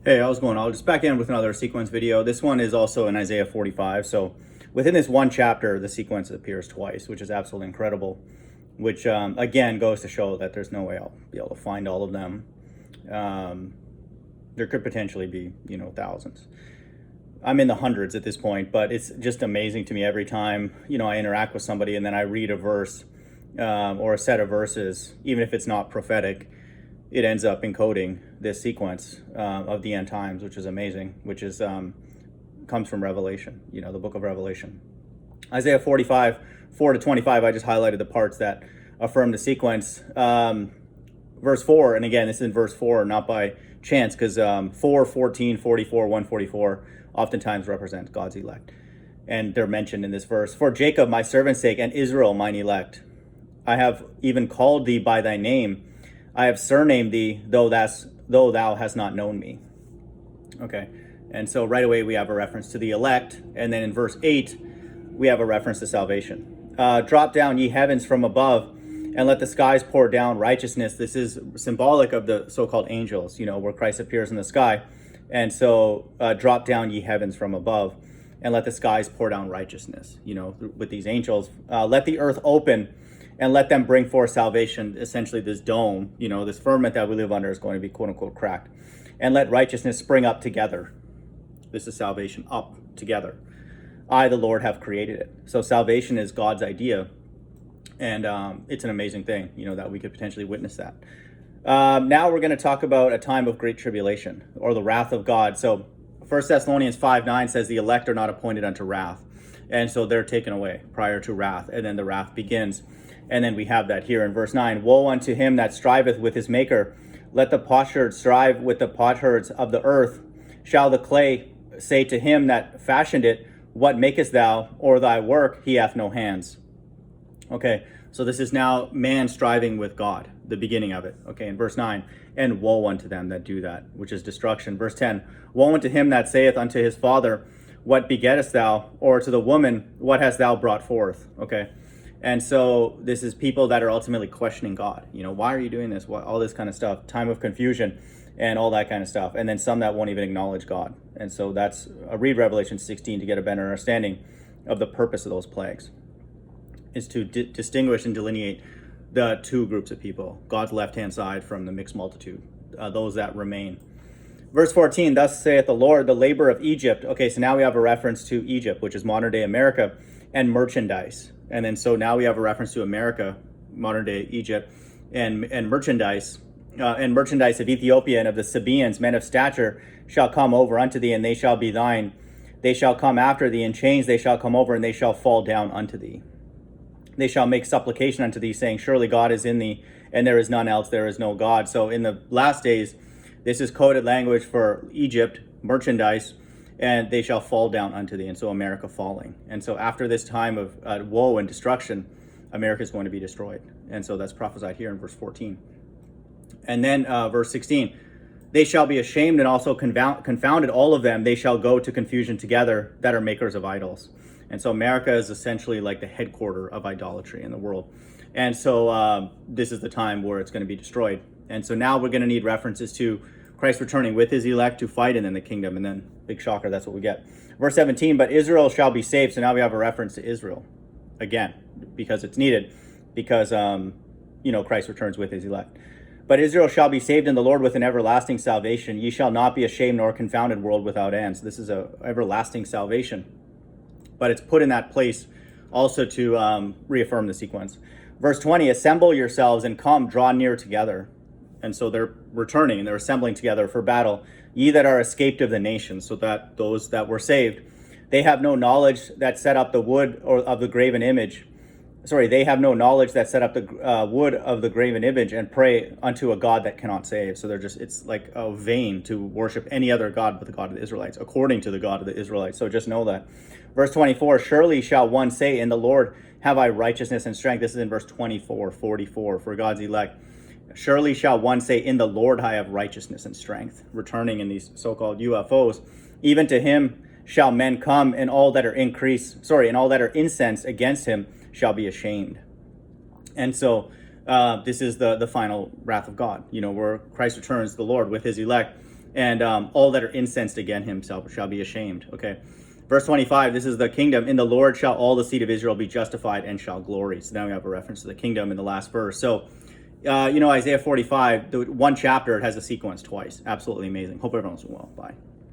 Hey, how's it going? I'll just back in with another sequence video. This one is also in Isaiah 45. So within this one chapter, the sequence appears twice, which is absolutely incredible, which again goes to show that there's no way I'll be able to find all of them. There could potentially be, thousands. I'm in the hundreds at this point, but it's just amazing to me every time, I interact with somebody and then I read a verse or a set of verses, even if it's not prophetic. It ends up encoding this sequence of the end times, which is amazing, which is comes from Revelation, the book of Revelation. Isaiah 45, 4 to 25, I just highlighted the parts that affirm the sequence. Verse 4, and again, this is in verse 4, not by chance, because 4, 14, 44, 144 oftentimes represent God's elect. And they're mentioned in this verse. For Jacob, my servant's sake, and Israel, mine elect. I have even called thee by thy name. I have surnamed thee, though thou hast not known me. Okay, and so right away we have a reference to the elect, and then in verse 8 we have a reference to salvation. Drop down, ye heavens, from above, and let the skies pour down righteousness. This is symbolic of the so-called angels, where Christ appears in the sky. And so drop down, ye heavens, from above, and let the skies pour down righteousness, with these angels. Let the earth open, and let them bring forth salvation. Essentially, this dome, this firmament that we live under is going to be quote unquote cracked. And let righteousness spring up together. This is salvation, up together. I, the Lord, have created it. So salvation is God's idea. And it's an amazing thing, that we could potentially witness that. Now we're going to talk about a time of great tribulation, or the wrath of God. So 1 Thessalonians 5:9 says the elect are not appointed unto wrath. And so they're taken away prior to wrath. And then the wrath begins. And then we have that here in verse 9. Woe unto him that striveth with his maker. Let the potsherd strive with the potsherds of the earth. Shall the clay say to him that fashioned it, what makest thou? Or thy work, he hath no hands. Okay, so this is now man striving with God, the beginning of it. Okay, in verse 9. And woe unto them that do that, which is destruction. Verse 10. Woe unto him that saith unto his father, what begettest thou? Or to the woman, what hast thou brought forth? Okay. And so this is people that are ultimately questioning God. Why are you doing this? All this kind of stuff, time of confusion and all that kind of stuff. And then some that won't even acknowledge God. And so that's, read Revelation 16 to get a better understanding of the purpose of those plagues, is to distinguish and delineate the two groups of people, God's left-hand side from the mixed multitude, those that remain. Verse 14, thus saith the Lord, the labor of Egypt. Okay, so now we have a reference to Egypt, which is modern day America, and merchandise. And then so now we have a reference to America, modern day Egypt, and merchandise. And merchandise of Ethiopia and of the Sabaeans, men of stature, shall come over unto thee, and they shall be thine. They shall come after thee, in chains they shall come over, and they shall fall down unto thee. They shall make supplication unto thee, saying, surely God is in thee, and there is none else, there is no God. So in the last days, this is coded language for Egypt, merchandise, and they shall fall down unto thee. And so America falling. And so after this time of woe and destruction, America is going to be destroyed. And so that's prophesied here in verse 14. And then verse 16, they shall be ashamed and also confounded, all of them. They shall go to confusion together that are makers of idols. And so America is essentially like the headquarter of idolatry in the world. And so this is the time where it's going to be destroyed. And so now we're going to need references to Christ returning with his elect to fight in the kingdom. And then, big shocker, that's what we get. Verse 17, but Israel shall be saved. So now we have a reference to Israel again, because it's needed, because, Christ returns with his elect. But Israel shall be saved in the Lord with an everlasting salvation. Ye shall not be ashamed nor confounded, world without end. So this is a everlasting salvation. But it's put in that place also to reaffirm the sequence. Verse 20, assemble yourselves and come, draw near together. And so they're returning and they're assembling together for battle. Ye that are escaped of the nations, so that those that were saved, they have no knowledge that set up the wood or of the graven image. They have no knowledge that set up the wood of the graven image and pray unto a God that cannot save. So it's like a vain to worship any other God but the God of the Israelites, according to the God of the Israelites. So just know that. Verse 24, surely shall one say, in the Lord have I righteousness and strength. This is in verse 24, 44, for God's elect. Surely shall one say, in the Lord I have righteousness and strength. Returning in these so-called UFOs. Even to him shall men come, and all that are incensed against him shall be ashamed. And so this is the final wrath of God, where Christ returns, the Lord, with his elect. and all that are incensed against him shall be ashamed. Okay. Verse 25, this is the kingdom. In the Lord shall all the seed of Israel be justified and shall glory. So now we have a reference to the kingdom in the last verse. So, Isaiah 45, the one chapter, it has a sequence twice. Absolutely amazing. Hope everyone's doing well. Bye.